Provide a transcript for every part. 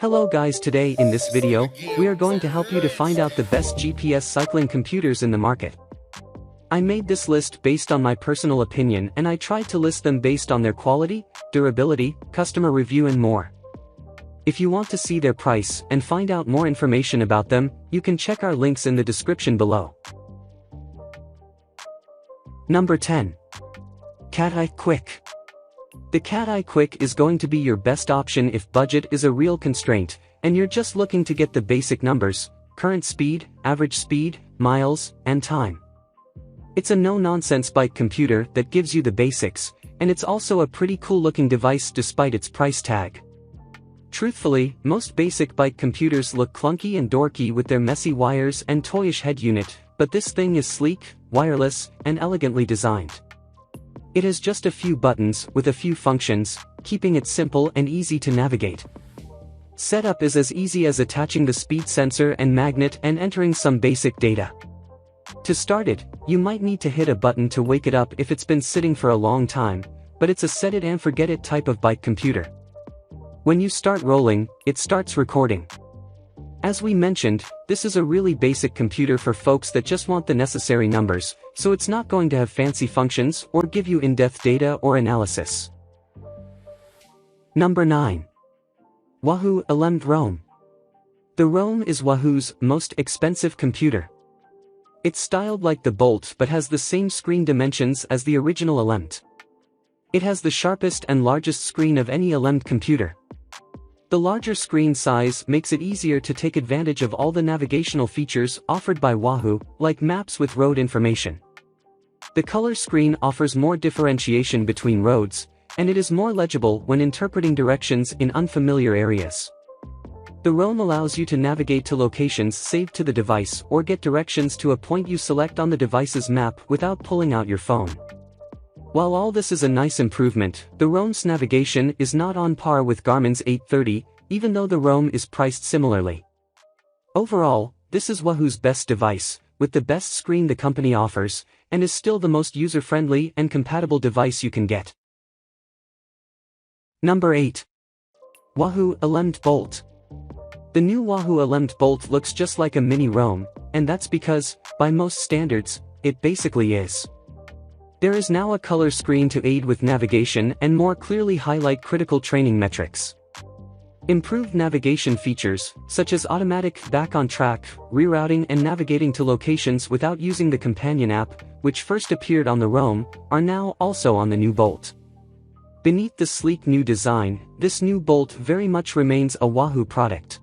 Hello guys, today in this video, we are going to help you to find out the best GPS cycling computers in the market. I made this list based on my personal opinion and I tried to list them based on their quality, durability, customer review and more. If you want to see their price and find out more information about them, you can check our links in the description below. Number 10. Cat-Eye Quick. The Cat-Eye Quick is going to be your best option if budget is a real constraint, and you're just looking to get the basic numbers, current speed, average speed, miles, and time. It's a no-nonsense bike computer that gives you the basics, and it's also a pretty cool-looking device despite its price tag. Truthfully, most basic bike computers look clunky and dorky with their messy wires and toyish head unit, but this thing is sleek, wireless, and elegantly designed. It has just a few buttons with a few functions, keeping it simple and easy to navigate. Setup is as easy as attaching the speed sensor and magnet and entering some basic data. To start it, you might need to hit a button to wake it up if it's been sitting for a long time, but it's a set it and forget it type of bike computer. When you start rolling, it starts recording. As we mentioned, this is a really basic computer for folks that just want the necessary numbers, so it's not going to have fancy functions or give you in-depth data or analysis. Number 9. Wahoo Element Roam. The Roam is Wahoo's most expensive computer. It's styled like the Bolt but has the same screen dimensions as the original Element. It has the sharpest and largest screen of any Element computer. The larger screen size makes it easier to take advantage of all the navigational features offered by Wahoo, like maps with road information. The color screen offers more differentiation between roads, and it is more legible when interpreting directions in unfamiliar areas. The Roam allows you to navigate to locations saved to the device or get directions to a point you select on the device's map without pulling out your phone. While all this is a nice improvement, the Roam's navigation is not on par with Garmin's 830, even though the Roam is priced similarly. Overall, this is Wahoo's best device, with the best screen the company offers, and is still the most user-friendly and compatible device you can get. Number 8. Wahoo Element Bolt. The new Wahoo Element Bolt looks just like a mini Roam, and that's because, by most standards, it basically is. There is now a color screen to aid with navigation and more clearly highlight critical training metrics. Improved navigation features, such as automatic back on track, rerouting and navigating to locations without using the companion app, which first appeared on the Roam, are now also on the new Bolt. Beneath the sleek new design, this new Bolt very much remains a Wahoo product.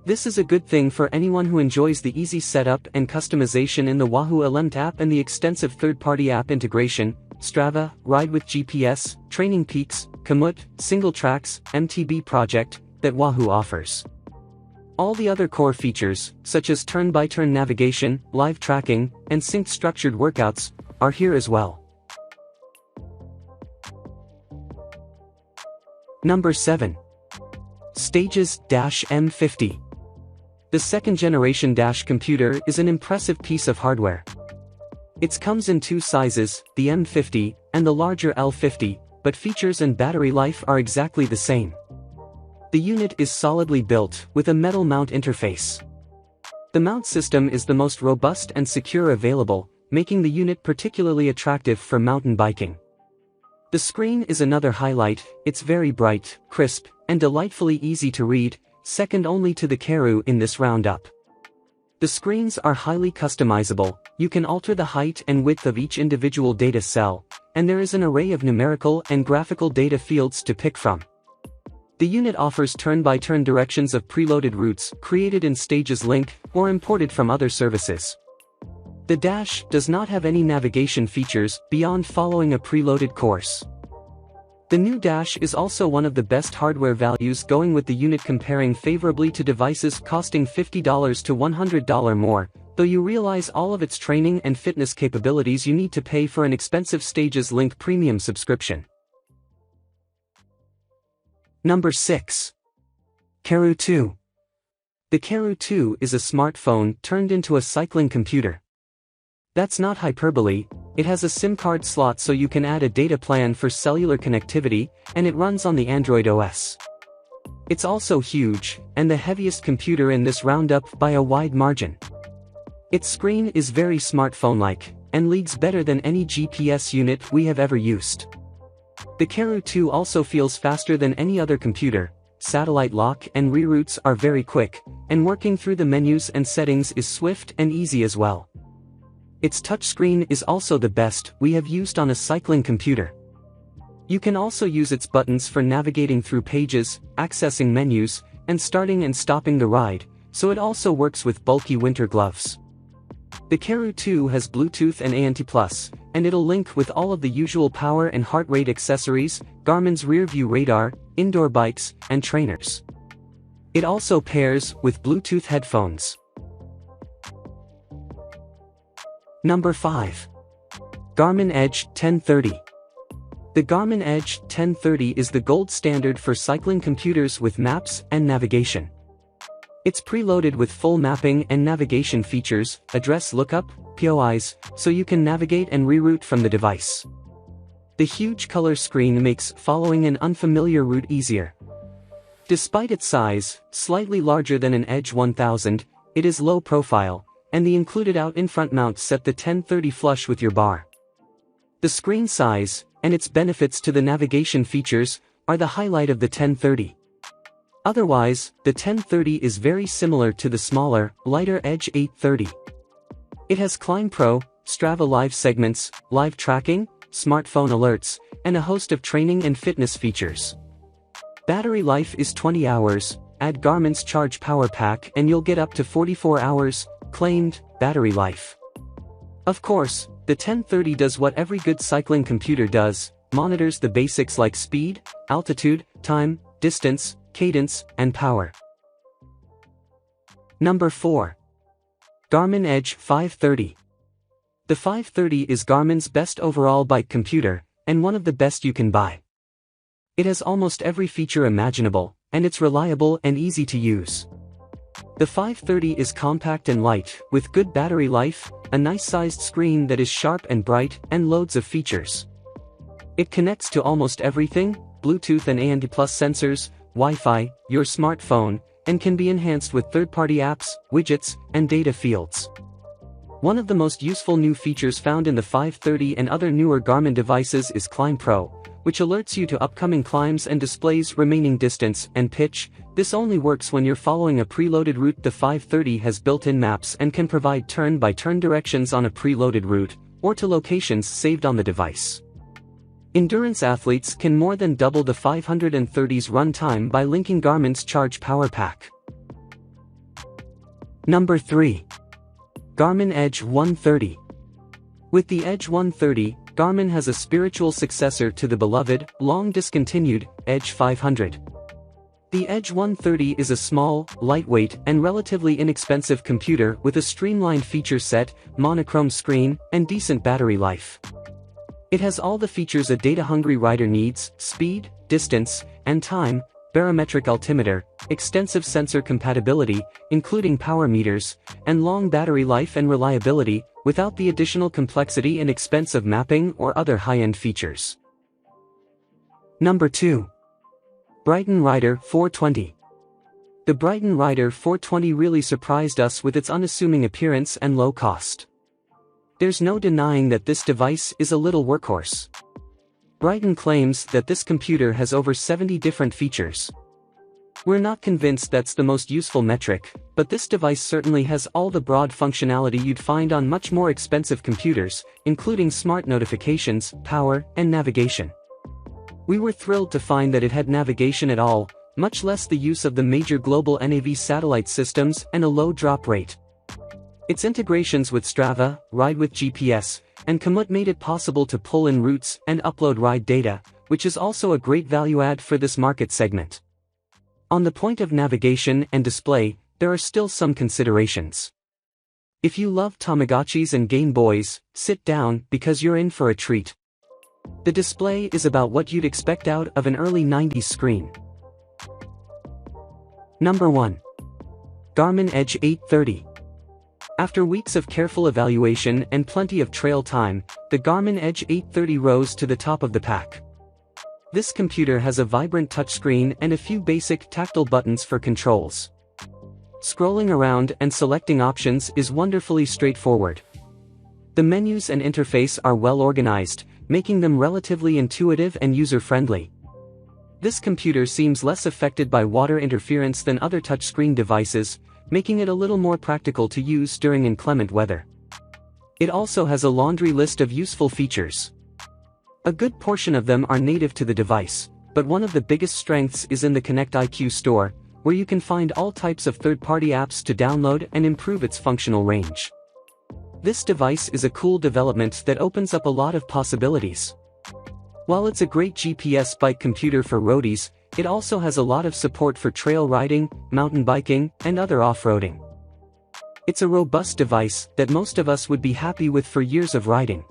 This is a good thing for anyone who enjoys the easy setup and customization in the Wahoo Element app and the extensive third-party app integration, Strava, Ride with GPS, Training Peaks, Komoot, Single Tracks, MTB Project, that Wahoo offers. All the other core features, such as turn-by-turn navigation, live tracking, and synced structured workouts, are here as well. Number 7. Stages M50. The second-generation Dash computer is an impressive piece of hardware. It comes in two sizes, the M50 and the larger L50, but features and battery life are exactly the same. The unit is solidly built, with a metal mount interface. The mount system is the most robust and secure available, making the unit particularly attractive for mountain biking. The screen is another highlight. It's very bright, crisp, and delightfully easy to read, second only to the Karoo in this roundup. The screens are highly customizable, you can alter the height and width of each individual data cell, and there is an array of numerical and graphical data fields to pick from. The unit offers turn-by-turn directions of preloaded routes created in Stages Link or imported from other services. The Dash does not have any navigation features beyond following a preloaded course. The new Dash is also one of the best hardware values going with the unit, comparing favorably to devices costing $50 to $100 more, though you realize all of its training and fitness capabilities you need to pay for an expensive Stages Link premium subscription. Number 6. Karoo 2. The Karoo 2 is a smartphone turned into a cycling computer. That's not hyperbole, it has a SIM card slot so you can add a data plan for cellular connectivity, and it runs on the Android OS. It's also huge, and the heaviest computer in this roundup by a wide margin. Its screen is very smartphone-like, and leads better than any GPS unit we have ever used. The Karoo 2 also feels faster than any other computer, satellite lock and reroutes are very quick, and working through the menus and settings is swift and easy as well. Its touchscreen is also the best we have used on a cycling computer. You can also use its buttons for navigating through pages, accessing menus, and starting and stopping the ride, so it also works with bulky winter gloves. The Karoo 2 has Bluetooth and ANT+, and it'll link with all of the usual power and heart rate accessories, Garmin's rear-view radar, indoor bikes, and trainers. It also pairs with Bluetooth headphones. Number 5. Garmin Edge 1030. The Garmin Edge 1030 is the gold standard for cycling computers with maps and navigation. It's preloaded with full mapping and navigation features, address lookup, POIs, so you can navigate and reroute from the device. The huge color screen makes following an unfamiliar route easier. Despite its size, slightly larger than an Edge 1000, it is low profile, and the included out-in-front mount set the 1030 flush with your bar. The screen size, and its benefits to the navigation features, are the highlight of the 1030. Otherwise, the 1030 is very similar to the smaller, lighter Edge 830. It has Climb Pro, Strava Live segments, live tracking, smartphone alerts, and a host of training and fitness features. Battery life is 20 hours, add Garmin's Charge Power Pack and you'll get up to 44 hours, claimed, battery life. Of course, the 1030 does what every good cycling computer does, monitors the basics like speed, altitude, time, distance, cadence, and power. Number 4. Garmin Edge 530. The 530 is Garmin's best overall bike computer, and one of the best you can buy. It has almost every feature imaginable, and it's reliable and easy to use. The 530 is compact and light, with good battery life, a nice-sized screen that is sharp and bright, and loads of features. It connects to almost everything, Bluetooth and ANT+ sensors, Wi-Fi, your smartphone, and can be enhanced with third-party apps, widgets, and data fields. One of the most useful new features found in the 530 and other newer Garmin devices is Climb Pro, which alerts you to upcoming climbs and displays remaining distance and pitch. This only works when you're following a preloaded route. The 530 has built-in maps and can provide turn-by-turn directions on a preloaded route, or to locations saved on the device. Endurance athletes can more than double the 530's runtime by linking Garmin's Charge Power Pack. Number 3. Garmin Edge 130. With the Edge 130, Garmin has a spiritual successor to the beloved, long-discontinued, Edge 500. The Edge 130 is a small, lightweight, and relatively inexpensive computer with a streamlined feature set, monochrome screen, and decent battery life. It has all the features a data-hungry rider needs: speed, distance, and time, barometric altimeter, extensive sensor compatibility, including power meters, and long battery life and reliability, without the additional complexity and expense of mapping or other high-end features. Number 2. Brighton Rider 420. The Brighton Rider 420 really surprised us with its unassuming appearance and low cost. There's no denying that this device is a little workhorse. Brighton claims that this computer has over 70 different features. We're not convinced that's the most useful metric, but this device certainly has all the broad functionality you'd find on much more expensive computers, including smart notifications, power, and navigation. We were thrilled to find that it had navigation at all, much less the use of the major global NAV satellite systems and a low drop rate. Its integrations with Strava, Ride with GPS, and Komoot made it possible to pull in routes and upload ride data, which is also a great value add for this market segment. On the point of navigation and display, there are still some considerations. If you love Tamagotchis and Game Boys, sit down because you're in for a treat. The display is about what you'd expect out of an early 90s screen. Number 1. Garmin Edge 830. After weeks of careful evaluation and plenty of trail time, the Garmin Edge 830 rose to the top of the pack. This computer has a vibrant touchscreen and a few basic tactile buttons for controls. Scrolling around and selecting options is wonderfully straightforward. The menus and interface are well organized, making them relatively intuitive and user-friendly. This computer seems less affected by water interference than other touchscreen devices, making it a little more practical to use during inclement weather. It also has a laundry list of useful features. A good portion of them are native to the device, but one of the biggest strengths is in the Connect IQ store, where you can find all types of third-party apps to download and improve its functional range. This device is a cool development that opens up a lot of possibilities. While it's a great GPS bike computer for roadies, it also has a lot of support for trail riding, mountain biking, and other off-roading. It's a robust device that most of us would be happy with for years of riding.